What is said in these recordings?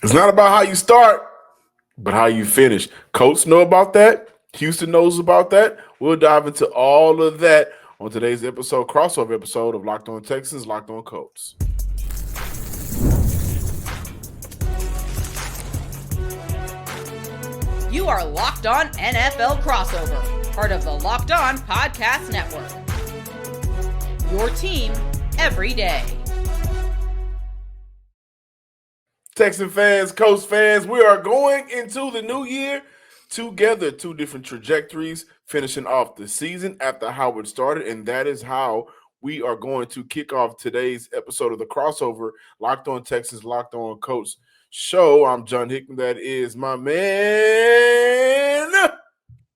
It's not about how you start, but how you finish. Colts know about that. Houston knows about that. We'll dive into all of that on today's episode, crossover episode of Locked On Texans, Locked On Colts. You are Locked On NFL Crossover, part of the Locked On Podcast Network. Your team every day. Texan fans, Colts fans, we are going into the new year together. Two different trajectories, finishing off the season after how it started, and that is how we are going to kick off today's episode of the crossover, Locked On Texans, Locked On Colts show. I'm John Hickman. That is my man.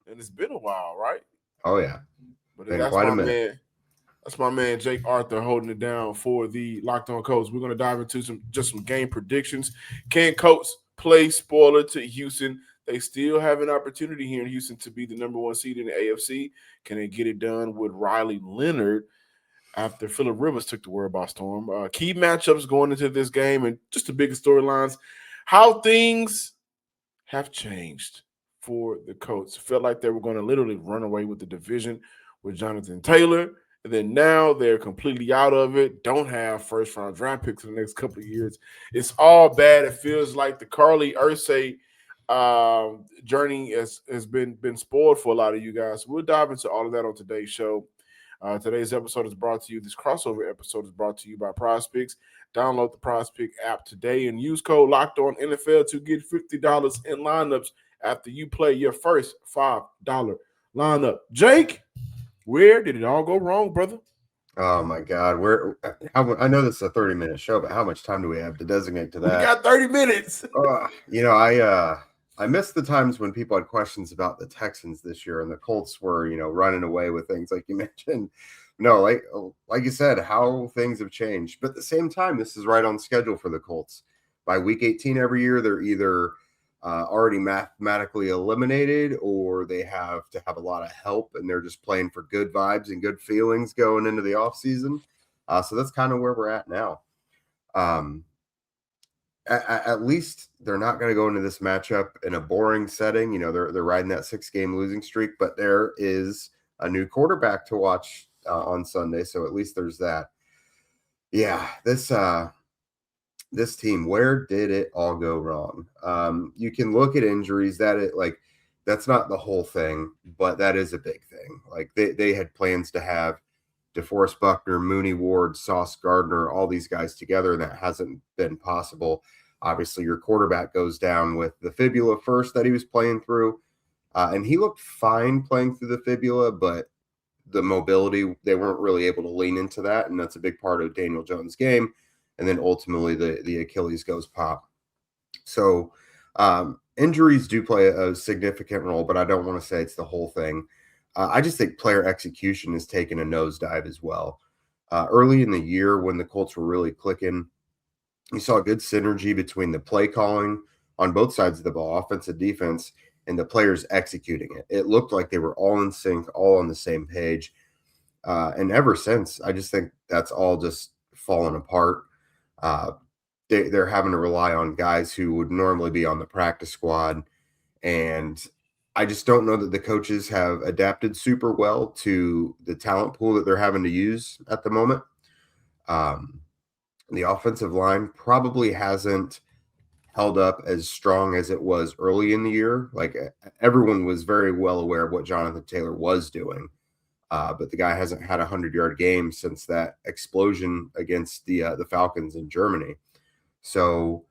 And it's been a while, right? Oh, yeah. But Been that's quite my a minute. man. That's my man, Jake Arthur, holding it down for the Locked On Colts. We're going to dive into some game predictions. Can Colts play spoiler to Houston? They still have an opportunity here in Houston to be the number one seed in the AFC. Can they get it done with Riley Leonard after Phillip Rivers took the word by storm? Key matchups going into this game and just the biggest storylines. How things have changed for the Colts. Felt like they were going to literally run away with the division with Jonathan Taylor. And then now they're completely out of it, don't have first-round draft picks in the next couple of years. It's all bad. It feels like the Carly Ursay journey has been spoiled for a lot of you guys. We'll dive into all of that on today's show. Today's episode is brought to you. This crossover episode is brought to you by PrizePicks. Download the PrizePicks app today and use code LOCKEDONNFL to get $50 in lineups after you play your first $5 lineup. Jake, where did it all go wrong, brother? Oh, my God. I know this is a 30-minute show, but how much time do we have to designate to that? We got 30 minutes. I missed the times when people had questions about the Texans this year and the Colts were, running away with things like you mentioned. No, like you said, how things have changed. But at the same time, this is right on schedule for the Colts. By week 18 every year, they're either already mathematically eliminated or they have to have a lot of help and they're just playing for good vibes and good feelings going into the offseason. So that's kind of where we're at now. At least they're not going to go into this matchup in a boring setting. They're riding that 6-game losing streak, but there is a new quarterback to watch on Sunday. So at least there's that. Yeah, this team, where did it all go wrong? You can look at injuries that's not the whole thing, but that is a big thing. Like they had plans to have DeForest Buckner, Mooney Ward, Sauce Gardner, all these guys together, and that hasn't been possible. Obviously, your quarterback goes down with the fibula first that he was playing through, and he looked fine playing through the fibula, but the mobility, they weren't really able to lean into that, and that's a big part of Daniel Jones' game. And then ultimately the Achilles goes pop. So injuries do play a significant role, but I don't want to say it's the whole thing. I just think player execution has taken a nosedive as well. Early in the year when the Colts were really clicking, you saw good synergy between the play calling on both sides of the ball, offense and defense, and the players executing it. It looked like they were all in sync, all on the same page. And ever since, I just think that's all just fallen apart. They're having to rely on guys who would normally be on the practice squad. And I just don't know that the coaches have adapted super well to the talent pool that they're having to use at the moment. The offensive line probably hasn't held up as strong as it was early in the year. Like everyone was very well aware of what Jonathan Taylor was doing. But the guy hasn't had a 100-yard game since that explosion against the Falcons in Germany. So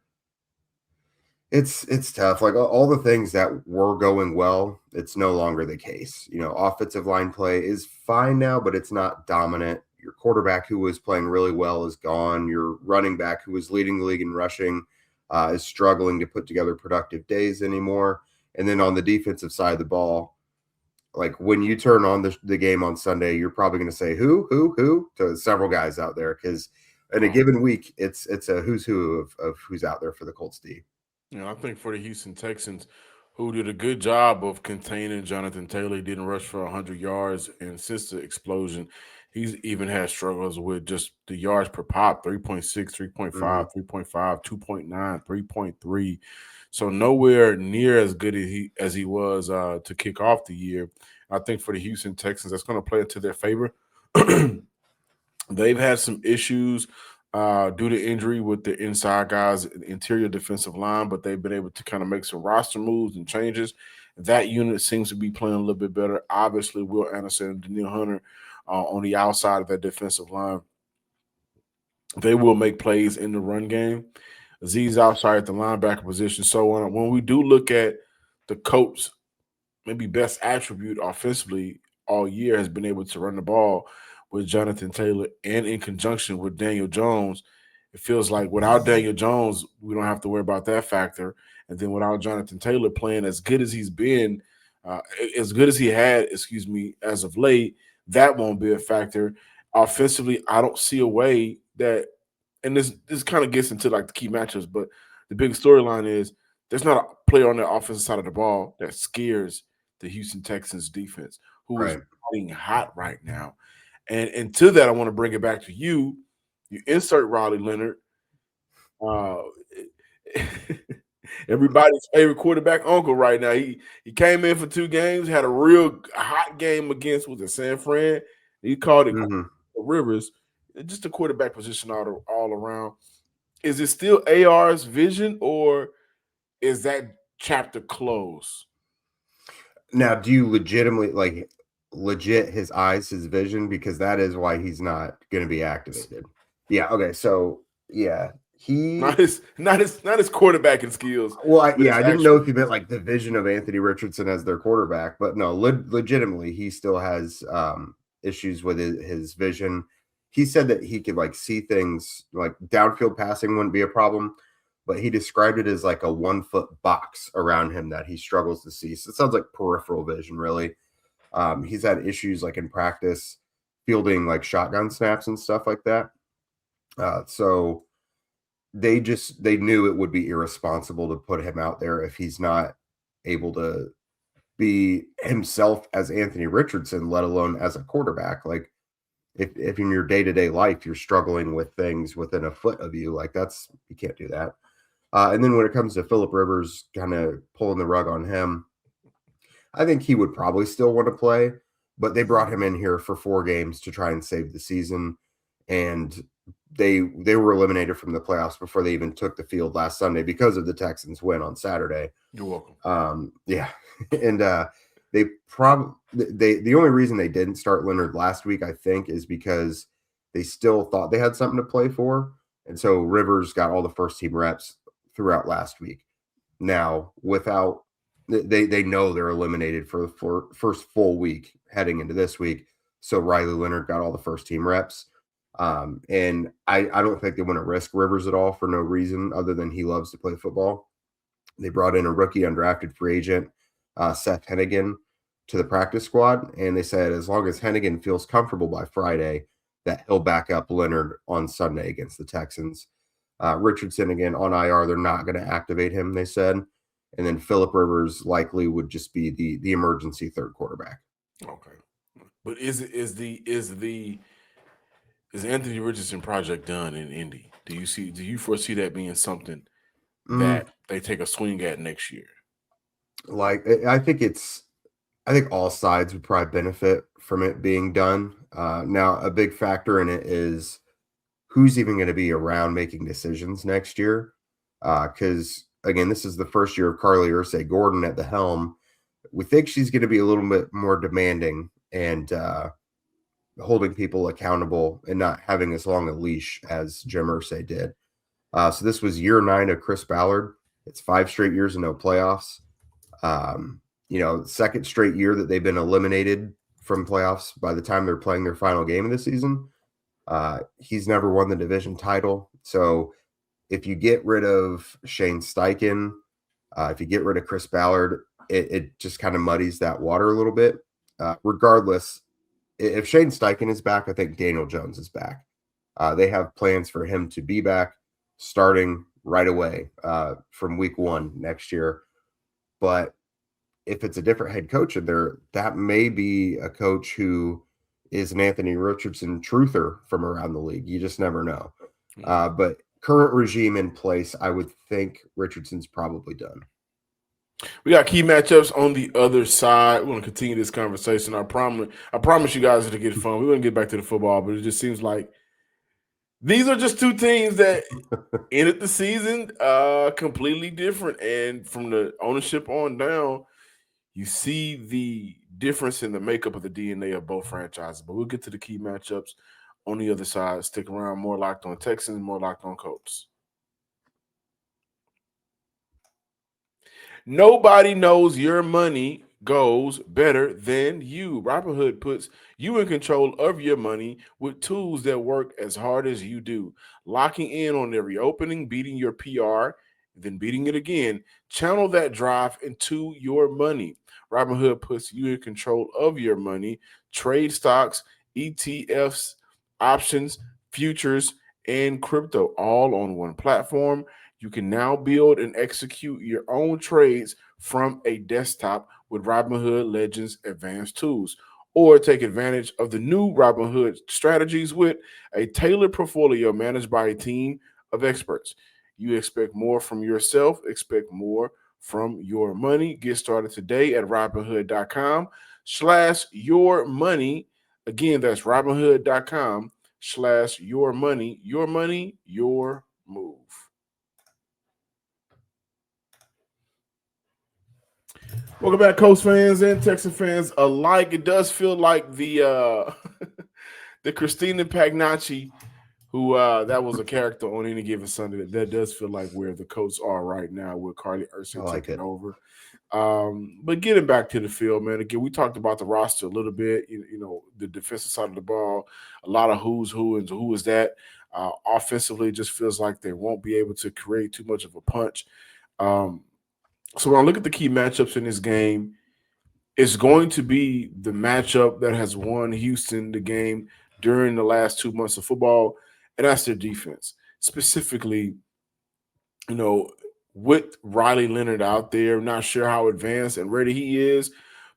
it's tough. Like all the things that were going well, it's no longer the case. Offensive line play is fine now, but it's not dominant. Your quarterback who was playing really well is gone. Your running back who was leading the league in rushing is struggling to put together productive days anymore. And then on the defensive side of the ball, like when you turn on the game on Sunday, you're probably going to say who to several guys out there because in a given week, it's a who's who of who's out there for the Colts D. I think for the Houston Texans, who did a good job of containing Jonathan Taylor, he didn't rush for 100 yards, and since the explosion, He's even had struggles with just the yards per pop, 3.6, 3.5, Mhm. 3.5, 2.9, 3.3. So nowhere near as good as he was to kick off the year. I think for the Houston Texans, that's going to play into their favor. They've had some issues due to injury with the inside guys, interior defensive line, but they've been able to kind of make some roster moves and changes. That unit seems to be playing a little bit better. Obviously, Will Anderson and Daniil Hunter on the outside of that defensive line, they will make plays in the run game. Z's outside at the linebacker position. So when we do look at the Colts, maybe best attribute offensively all year has been able to run the ball with Jonathan Taylor and in conjunction with Daniel Jones. It feels like without Daniel Jones, we don't have to worry about that factor. And then without Jonathan Taylor playing as good as he's been, as good as he had, as of late, that won't be a factor. Offensively, I don't see a way that, and this kind of gets into like the key matchups, but the big storyline is there's not a player on the offensive side of the ball that scares the Houston Texans defense, who is Right. running hot right now. And to that, I want to bring it back to you. You insert Riley Leonard, uh, everybody's favorite quarterback uncle right now. He came in for 2 games, had a real hot game against with the San Fran. He called it Mhm. Rivers. Just a quarterback position all around. Is it still AR's vision, or is that chapter closed? Now, do you legit his eyes, his vision? Because that is why he's not going to be activated. Yeah. Okay. So yeah, Not his quarterbacking skills. Well, but his I didn't know actual- if you meant like the vision of Anthony Richardson as their quarterback, but no, legitimately, he still has issues with his vision. He said that he could like see things like downfield passing wouldn't be a problem, but he described it as like a 1-foot box around him that he struggles to see. So it sounds like peripheral vision, really. He's had issues like in practice fielding like shotgun snaps and stuff like that. So they knew it would be irresponsible to put him out there if he's not able to be himself as Anthony Richardson, let alone as a quarterback. Like if in your day-to-day life you're struggling with things within a foot of you, like you can't do that. And then when it comes to Phillip Rivers kind of pulling the rug on him, I think he would probably still want to play, but they brought him in here for 4 games to try and save the season. And they were eliminated from the playoffs before they even took the field last Sunday because of the Texans win on Saturday. You're welcome. Yeah. And the only reason they didn't start Leonard last week, I think, is because they still thought they had something to play for. And so Rivers got all the first team reps throughout last week. Now, without they know they're eliminated for the first full week heading into this week. So Riley Leonard got all the first team reps. And I don't think they want to risk Rivers at all for no reason other than he loves to play football. They brought in a rookie undrafted free agent, Seth Hennigan, to the practice squad. And they said as long as Hennigan feels comfortable by Friday, that he'll back up Leonard on Sunday against the Texans. Richardson, again, on IR, they're not going to activate him, they said. And then Phillip Rivers likely would just be the emergency third quarterback. Okay. But is Anthony Richardson project done in Indy? Do you foresee that being something that they take a swing at next year? Like I think all sides would probably benefit from it being done. Now a big factor in it is who's even going to be around making decisions next year. Because again, this is the first year of Carly Ursay-Gordon at the helm. We think she's going to be a little bit more demanding and holding people accountable and not having as long a leash as Jim Irsay did. So this was year 9 of Chris Ballard. It's 5 straight years and no playoffs. Second straight year that they've been eliminated from playoffs by the time they're playing their final game of the season. He's never won the division title. So if you get rid of Shane Steichen, if you get rid of Chris Ballard, it just kind of muddies that water a little bit. Regardless, if Shane Steichen is back, I think Daniel Jones is back. They have plans for him to be back starting right away from week 1 next year. But if it's a different head coach in there, that may be a coach who is an Anthony Richardson truther from around the league. You just never know. But current regime in place, I would think Richardson's probably done. We got key matchups on the other side. We're going to continue this conversation. I promise you guys it'll get fun. We're going to get back to the football, but it just seems like these are just two teams that ended the season completely different. And from the ownership on down, you see the difference in the makeup of the DNA of both franchises. But we'll get to the key matchups on the other side. Stick around. More Locked On Texans, more Locked On Colts. Nobody knows your money goes better than you. Robinhood puts you in control of your money with tools that work as hard as you do. Locking in on every opening, beating your PR, then beating it again. Channel that drive into your money. Robinhood puts you in control of your money. Trade stocks, ETFs, options, futures, and crypto all on one platform. You can now build and execute your own trades from a desktop with Robinhood Legends advanced tools, or take advantage of the new Robinhood strategies with a tailored portfolio managed by a team of experts. You expect more from yourself, expect more from your money. Get started today at Robinhood.com/yourmoney. Again, that's Robinhood.com/yourmoney. Your money, your move. Welcome back, Colts fans and Texan fans alike. It does feel like the the Christina Pagnacci, who that was a character on Any Given Sunday. That does feel like where the Colts are right now with Carly Ursing taking over. But getting back to the field, man, again, we talked about the roster a little bit, you know, the defensive side of the ball, a lot of who's who and who is that. Offensively, it just feels like they won't be able to create too much of a punch. So when I look at the key matchups in this game, it's going to be the matchup that has won Houston the game during the last 2 months of football, and that's their defense. Specifically, you know, with Riley Leonard out there, not sure how advanced and ready he is,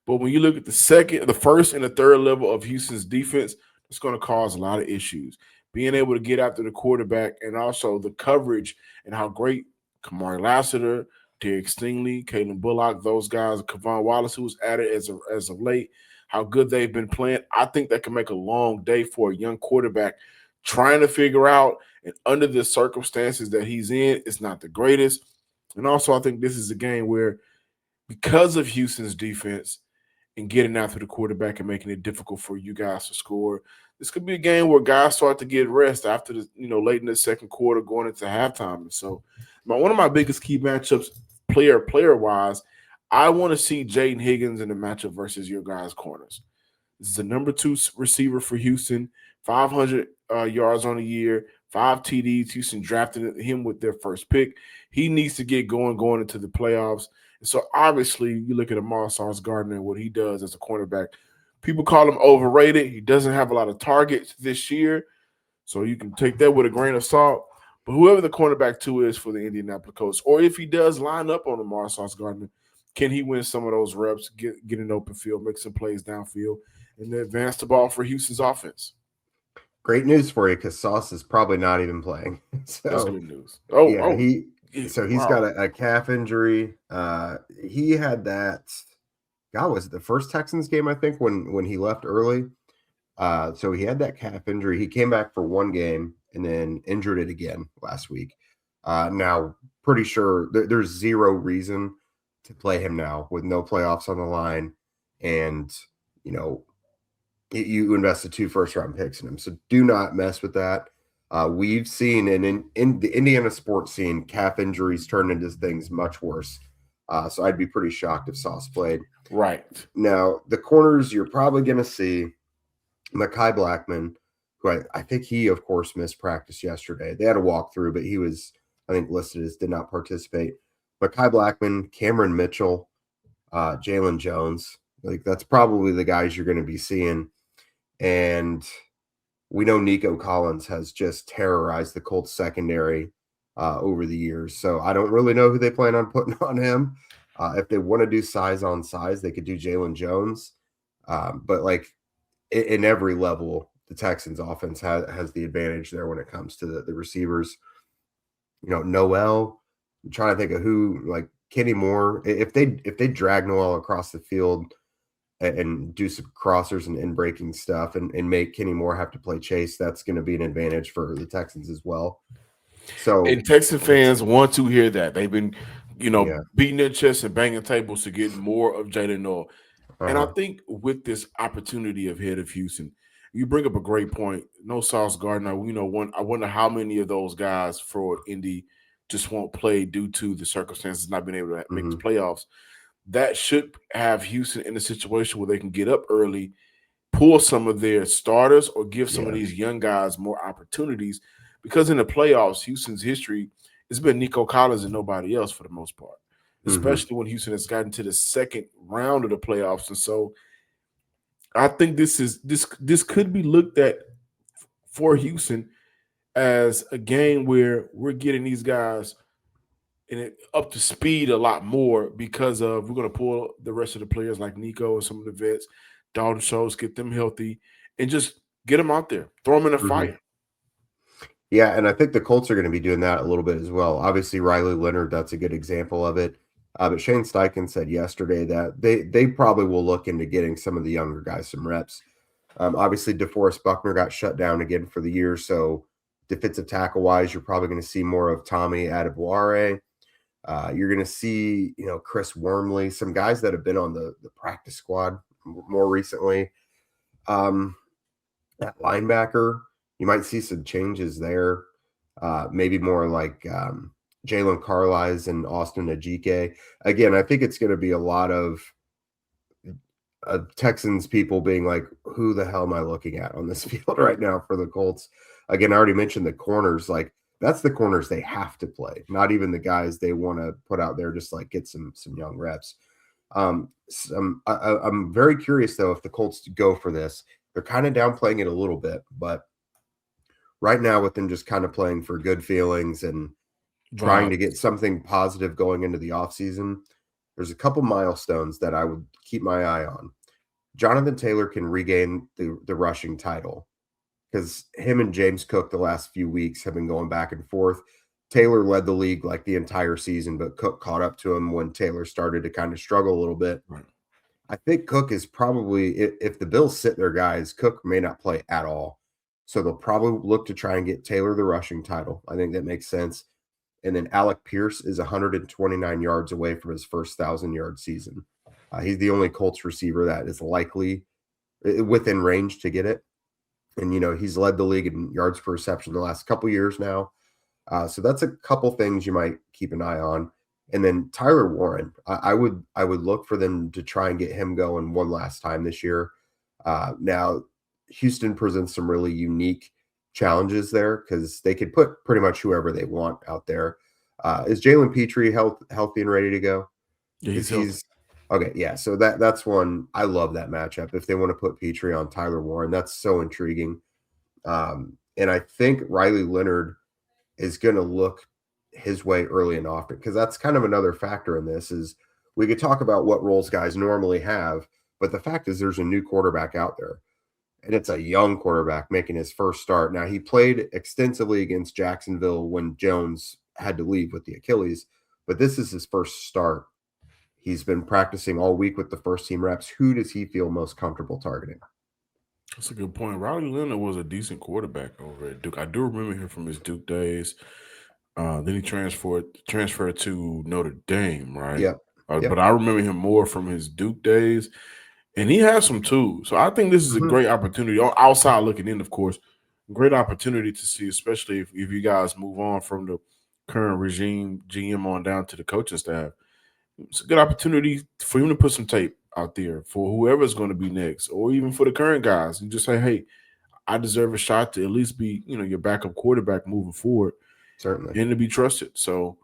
but when you look at the first, and the third level of Houston's defense, it's going to cause a lot of issues. Being able to get after the quarterback and also the coverage and how great Kamari Lassiter, Derek Stingley, Kalen Bullock, those guys, Kavon Wallace, who was added as of late, how good they've been playing. I think that can make a long day for a young quarterback trying to figure out, and under the circumstances that he's in, it's not the greatest. And also, I think this is a game where, because of Houston's defense and getting after the quarterback and making it difficult for you guys to score, this could be a game where guys start to get rest after the, late in the second quarter going into halftime. And so one of my biggest key matchups, player-wise, I want to see Jaden Higgins in the matchup versus your guys' corners. This is the number 2 receiver for Houston, 500 yards on the year, 5 TDs. Houston drafted him with their first pick. He needs to get going into the playoffs. And so obviously you look at Amar Sauce Gardner and what he does as a cornerback. People call him overrated. He doesn't have a lot of targets this year, so you can take that with a grain of salt. But whoever the cornerback 2 is for the Indianapolis Colts, or if he does line up on Amar Sauce Gardner, can he win some of those reps, get an open field, make some plays downfield, and then advance the ball for Houston's offense? Great news for you, because Sauce is probably not even playing. So, that's good news. He's got a calf injury. He had that. God, was it the first Texans game, I think, when he left early? So he had that calf injury. He came back for one game and then injured it again last week. Now, pretty sure there's zero reason to play him now with no playoffs on the line. And, you invested 2 first-round picks in him. So do not mess with that. We've seen in the Indiana sports scene, calf injuries turn into things much worse. So I'd be pretty shocked if Sauce played. Right. Now, the corners you're probably going to see, Mekhi Blackman, who I think he, of course, missed practice yesterday. They had a walkthrough, but he was, I think, listed as did not participate. Mekhi Blackman, Cameron Mitchell, Jalen Jones. That's probably the guys you're going to be seeing. And we know Nico Collins has just terrorized the Colts secondary over the years. So I don't really know who they plan on putting on him. If they want to do size on size, they could do Jalen Jones. But in every level, the Texans offense has the advantage there when it comes to the receivers. Noel, I'm trying to think of who, like Kenny Moore. If they drag Noel across the field and do some crossers and breaking stuff and make Kenny Moore have to play chase, that's going to be an advantage for the Texans as well. So, and Texan fans want to hear that. They've been, Yeah. beating their chests and banging tables to get more of Jalen Noel. And I think with this opportunity ahead of Houston, you bring up a great point. No Sauce Gardner. I wonder how many of those guys for Indy just won't play due to the circumstances not being able to make the playoffs. That should have Houston in a situation where they can get up early, pull some of their starters, or give some of these young guys more opportunities. Because in the playoffs, Houston's history has been Nico Collins and nobody else for the most part, especially when Houston has gotten to the second round of the playoffs. And so I think this could be looked at for Houston as a game where we're getting these guys up to speed a lot more because we're going to pull the rest of the players like Nico and some of the vets, Dalton Schultz, get them healthy, and just get them out there, throw them in a fight. Yeah, and I think the Colts are going to be doing that a little bit as well. Obviously, Riley Leonard, that's a good example of it. But Shane Steichen said yesterday that they probably will look into getting some of the younger guys some reps. Obviously, DeForest Buckner got shut down again for the year, so defensive tackle-wise, you're probably going to see more of Tommy Adebawore. You're going to see, Chris Wormley, some guys that have been on the practice squad more recently. That linebacker, you might see some changes there. Maybe more like Jalen Carlisle and Austin Ajike. Again, I think it's going to be a lot of Texans people being like, who the hell am I looking at on this field right now for the Colts? Again, I already mentioned the corners. Like, that's the corners they have to play, not even the guys they want to put out there, just like get some young reps. I'm very curious, though, if the Colts go for this. They're kind of downplaying it a little bit, but right now with them just kind of playing for good feelings and trying to get something positive going into the offseason, there's a couple milestones that I would keep my eye on. Jonathan Taylor can regain the rushing title because him and James Cook the last few weeks have been going back and forth. Taylor led the league like the entire season, but Cook caught up to him when Taylor started to kind of struggle a little bit. Right. I think Cook is probably, if the Bills sit their guys, Cook may not play at all. So they'll probably look to try and get Taylor the rushing title. I think that makes sense. And then Alec Pierce is 129 yards away from his first 1,000-yard season. He's the only Colts receiver that is likely within range to get it. And, he's led the league in yards per reception the last couple years now. So that's a couple things you might keep an eye on. And then Tyler Warren, I would look for them to try and get him going one last time this year. Now, Houston presents some really unique challenges there because they could put pretty much whoever they want out there. Is Jalen Petrie healthy and ready to go? Yeah, he's okay. Yeah, so that's one. I love that matchup. If they want to put Petrie on Tyler Warren, that's so intriguing. And I think Riley Leonard is going to look his way early and often because that's kind of another factor in this. Is we could talk about what roles guys normally have, but the fact is there's a new quarterback out there. And it's a young quarterback making his first start. Now, he played extensively against Jacksonville when Jones had to leave with the Achilles, but this is his first start. He's been practicing all week with the first team reps. Who does he feel most comfortable targeting? That's a good point. Riley Leonard was a decent quarterback over at Duke. I do remember him from his Duke days. Then he transferred to Notre Dame, right? Yeah. But I remember him more from his Duke days. And he has some tools. So I think this is a great opportunity. Outside looking in, of course, great opportunity to see, especially if you guys move on from the current regime, GM on down to the coaching staff. It's a good opportunity for him to put some tape out there for whoever's going to be next, or even for the current guys. And just say, hey, I deserve a shot to at least be, your backup quarterback moving forward. Certainly. And to be trusted. So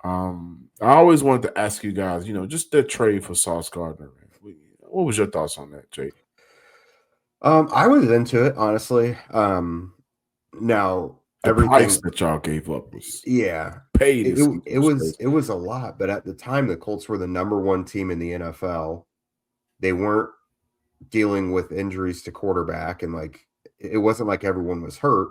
I always wanted to ask you guys, just that trade for Sauce Gardner. What was your thoughts on that, Jake? I was into it, honestly. Now, the price that y'all gave up was paid. It was a lot, but at the time, the Colts were the number one team in the NFL. They weren't dealing with injuries to quarterback, and like it wasn't like everyone was hurt.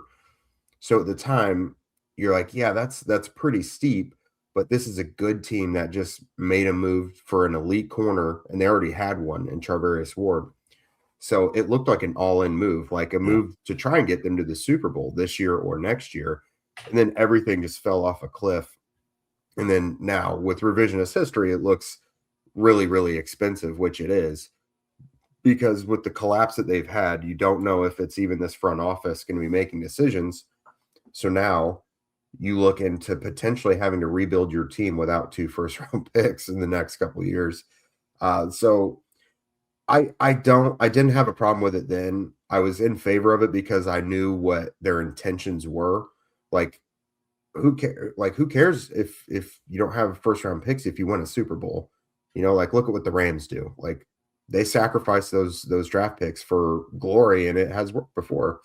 So at the time, you're like, yeah, that's pretty steep, but this is a good team that just made a move for an elite corner, and they already had one in Charvarius Ward. So it looked like an all-in move, like a move to try and get them to the Super Bowl this year or next year. And then everything just fell off a cliff. And then now with revisionist history, it looks really, really expensive, which it is, because with the collapse that they've had, you don't know if it's even this front office going to be making decisions. So now you look into potentially having to rebuild your team without 2 first-round picks in the next couple of years. So I didn't have a problem with it then. I was in favor of it because I knew what their intentions were. Like, who cares if you don't have first-round picks if you win a Super Bowl? You know, like, look at what the Rams do. Like, they sacrifice those draft picks for glory, and it has worked before.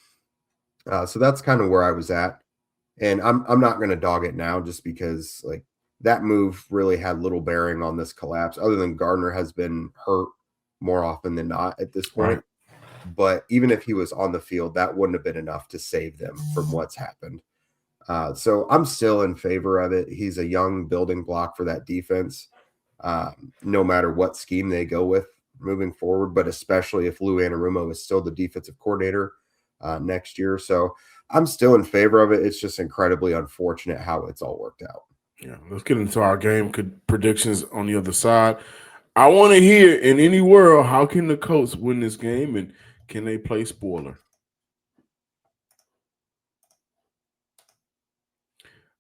So that's kind of where I was at. And I'm not going to dog it now just because, like, that move really had little bearing on this collapse, other than Gardner has been hurt more often than not at this point. Right. But even if he was on the field, that wouldn't have been enough to save them from what's happened. So I'm still in favor of it. He's a young building block for that defense, no matter what scheme they go with moving forward, but especially if Lou Anarumo is still the defensive coordinator next year. So I'm still in favor of it. It's just incredibly unfortunate how it's all worked out. Yeah, let's get into our game predictions on the other side. I want to hear, in any world, how can the Colts win this game, and can they play spoiler?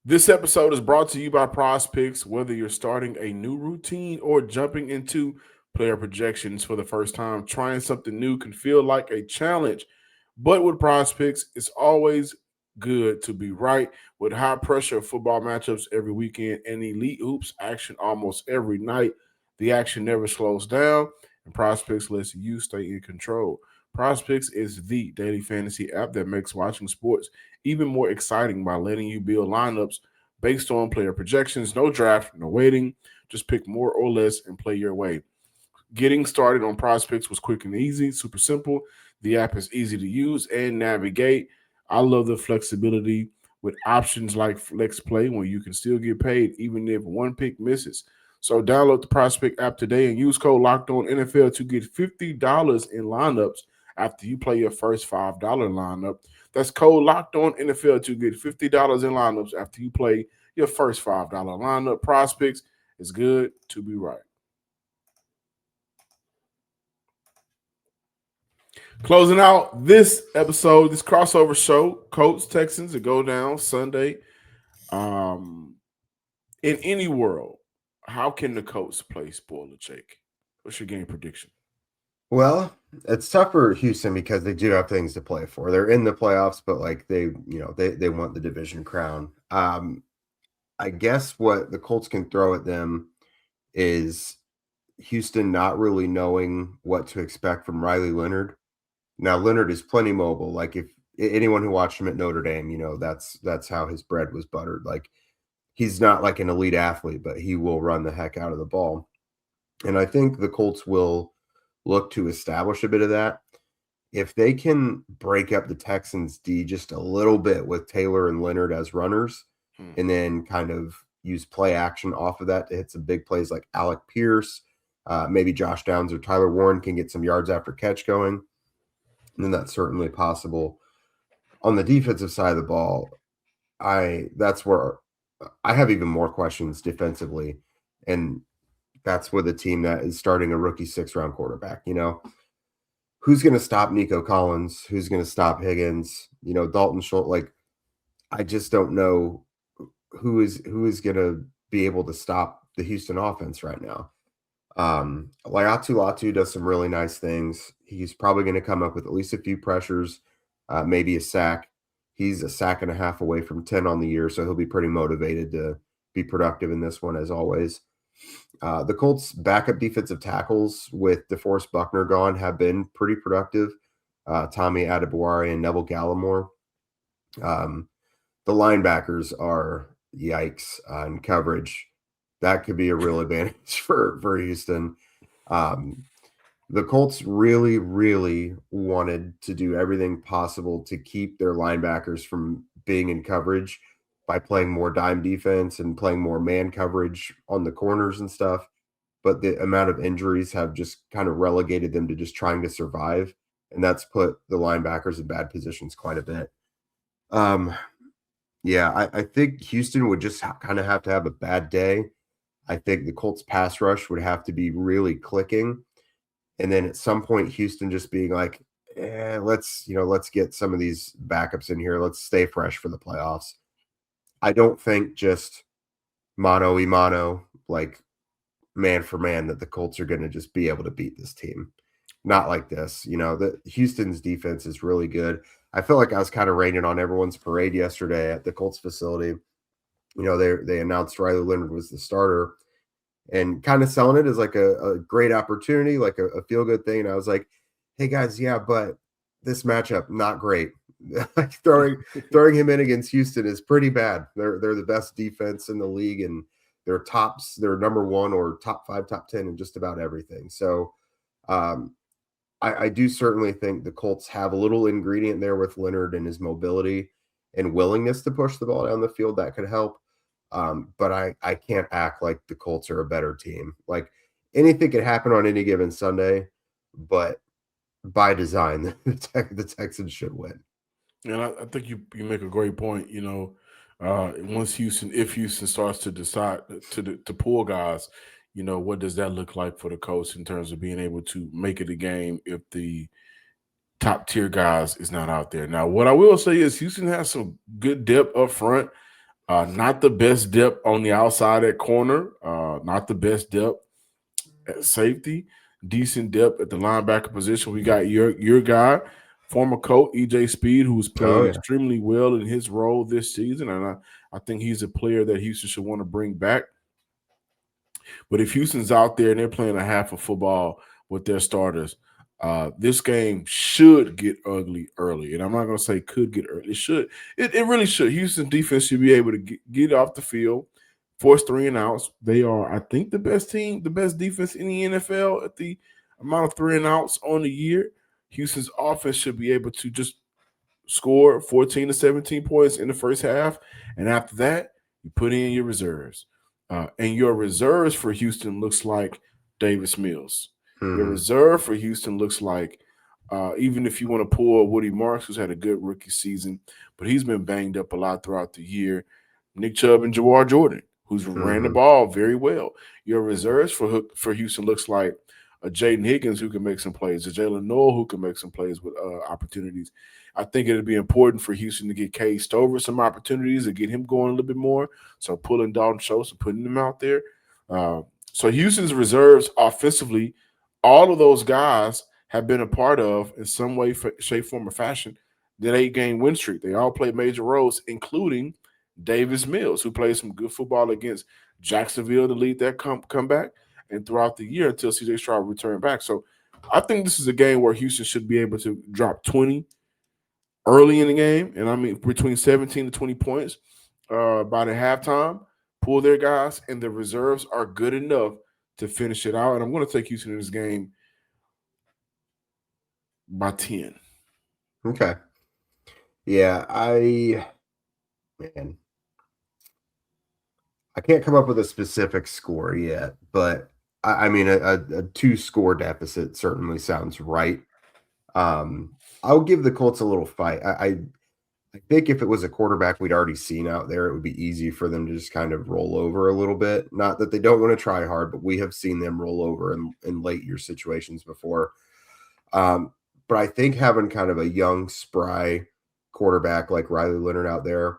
This episode is brought to you by Prize Picks. Whether you're starting a new routine or jumping into player projections for the first time, trying something new can feel like a challenge. But with Prize Picks, it's always good to be right. With high-pressure football matchups every weekend and elite hoops action almost every night, the action never slows down, and Prize Picks lets you stay in control. Prize Picks is the daily fantasy app that makes watching sports even more exciting by letting you build lineups based on player projections. No draft, no waiting. Just pick more or less and play your way. Getting started on Prize Picks was quick and easy, super simple. The app is easy to use and navigate. I love the flexibility with options like Flex Play, where you can still get paid even if one pick misses. So download the Prize Pick app today and use code LOCKEDONNFL to get $50 in lineups after you play your first $5 lineup. That's code LOCKEDONNFL to get $50 in lineups after you play your first $5 lineup. Prize Picks is good to be right. Closing out this episode, this crossover show, Colts Texans, it go down Sunday. In any world, how can the Colts play spoiler, Jake? What's your game prediction? Well, it's tough for Houston because they do have things to play for. They're in the playoffs, but like they want the division crown. I guess what the Colts can throw at them is Houston not really knowing what to expect from Riley Leonard. Now, Leonard is plenty mobile. Like, if anyone who watched him at Notre Dame, you know, that's how his bread was buttered. Like, he's not like an elite athlete, but he will run the heck out of the ball. And I think the Colts will look to establish a bit of that. If they can break up the Texans' D just a little bit with Taylor and Leonard as runners, and then kind of use play action off of that to hit some big plays like Alec Pierce, maybe Josh Downs or Tyler Warren can get some yards after catch going, and then that's certainly possible. On the defensive side of the ball, that's where I have even more questions defensively, and that's with a team that is starting a rookie 6th-round quarterback. You know, who's going to stop Nico Collins? Who's going to stop Higgins? You know, Dalton Schultz. Like, I just don't know who is going to be able to stop the Houston offense right now. Latu does some really nice things. He's probably going to come up with at least a few pressures, maybe a sack. He's a sack and a half away from 10 on the year, so he'll be pretty motivated to be productive in this one, as always. The Colts' backup defensive tackles with DeForest Buckner gone have been pretty productive. Tommy Adebawore and Neville Gallimore. The linebackers are yikes in coverage. That could be a real advantage for Houston. The Colts really, really wanted to do everything possible to keep their linebackers from being in coverage by playing more dime defense and playing more man coverage on the corners and stuff. But the amount of injuries have just kind of relegated them to just trying to survive. And that's put the linebackers in bad positions quite a bit. Yeah, I think Houston would just kind of have to have a bad day. I think the Colts pass rush would have to be really clicking. And then at some point, Houston just being like, let's get some of these backups in here. Let's stay fresh for the playoffs. I don't think just mano a mano, like man for man, that the Colts are going to just be able to beat this team. Not like this. The Houston's defense is really good. I feel like I was kind of raining on everyone's parade yesterday at the Colts facility. They announced Riley Leonard was the starter and kind of selling it as like a great opportunity, like a feel-good thing. And I was like, hey, guys, yeah, but this matchup, not great. Like throwing him in against Houston is pretty bad. They're the best defense in the league, and they're number one or top 5, top 10 in just about everything. So I do certainly think the Colts have a little ingredient there with Leonard and his mobility and willingness to push the ball down the field that could help. But I can't act like the Colts are a better team. Like anything could happen on any given Sunday, but by design, the Texans should win. And I think you make a great point. If Houston starts to decide to pull guys, what does that look like for the Colts in terms of being able to make it a game if the top tier guys is not out there? Now, what I will say is Houston has some good depth up front. Not the best depth on the outside at corner. Not the best depth at safety. Decent depth at the linebacker position. We got your guy, former Colt, EJ Speed, who's playing extremely well in his role this season. And I think he's a player that Houston should want to bring back. But if Houston's out there and they're playing a half of football with their starters, this game should get ugly early. And I'm not going to say could get early. It should. It really should. Houston's defense should be able to get off the field, force 3 and outs. They are, I think, the best team, the best defense in the NFL at the amount of 3 and outs on the year. Houston's offense should be able to just score 14 to 17 points in the first half. And after that, you put in your reserves. And your reserves for Houston looks like Davis Mills. The reserve for Houston looks like, even if you want to pull Woody Marks, who's had a good rookie season, but he's been banged up a lot throughout the year, Nick Chubb and Jawar Jordan, who's ran the ball very well. Your reserves for Houston looks like a Jaden Higgins who can make some plays, a Jalen Noel who can make some plays with opportunities. I think it would be important for Houston to get Cade Stover some opportunities to get him going a little bit more. So pulling Dalton Schultz and putting him out there. So Houston's reserves offensively, all of those guys have been a part of, in some way, shape, form, or fashion, that 8-game win streak. They all played major roles, including Davis Mills, who played some good football against Jacksonville to lead that comeback, and throughout the year until C.J. Stroud returned back. So I think this is a game where Houston should be able to drop 20 early in the game, and I mean between 17 to 20 points by the halftime, pull their guys, and the reserves are good enough to finish it out. And I'm going to take Houston in this game by 10. Okay. Yeah, I can't come up with a specific score yet, but I mean a 2-score deficit certainly sounds right. I'll give the Colts a little fight. I think if it was a quarterback we'd already seen out there, it would be easy for them to just kind of roll over a little bit. Not that they don't want to try hard, but we have seen them roll over in late year situations before. But I think having kind of a young, spry quarterback like Riley Leonard out there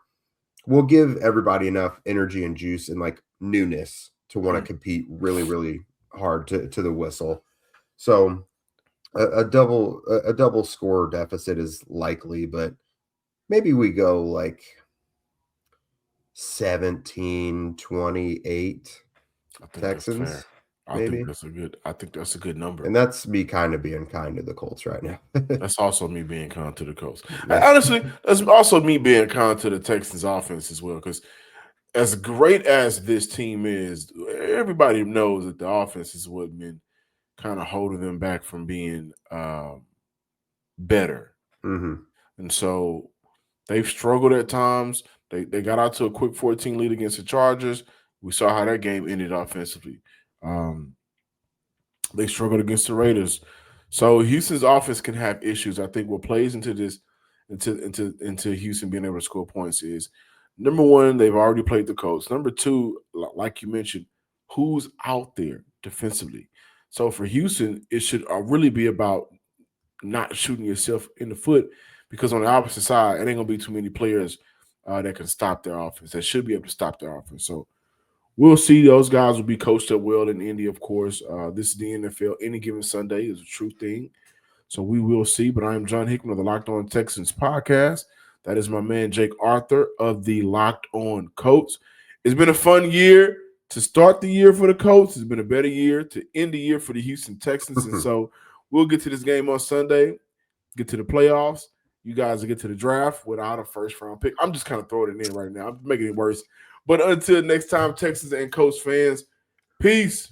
will give everybody enough energy and juice and like newness to want to compete really, really hard to the whistle. So a double score deficit is likely, but maybe we go like 17-28 Texans. I think that's a good number. And that's me kind of being kind to the Colts right now. That's also me being kind to the Colts. Honestly, that's also me being kind to the Texans offense as well, because as great as this team is, everybody knows that the offense is what been kind of holding them back from being better. Mm-hmm. And so they've struggled at times. They got out to a quick 14 lead against the Chargers. We saw how that game ended offensively. They struggled against the Raiders. So Houston's offense can have issues. I think what plays into this, into Houston being able to score points is, number one, they've already played the Colts. Number two, like you mentioned, who's out there defensively. So for Houston, it should really be about not shooting yourself in the foot, because on the opposite side, it ain't going to be too many players that can stop their offense. That should be able to stop their offense. So we'll see. Those guys will be coached up well in Indy, of course. This is the NFL. Any given Sunday is a true thing. So we will see. But I am John Hickman of the Locked On Texans podcast. That is my man Jake Arthur of the Locked On Colts. It's been a fun year to start the year for the Colts. It's been a better year to end the year for the Houston Texans. And so we'll get to this game on Sunday, get to the playoffs. You guys will get to the draft without a first-round pick. I'm just kind of throwing it in right now. I'm making it worse. But until next time, Texans and Colts fans, peace.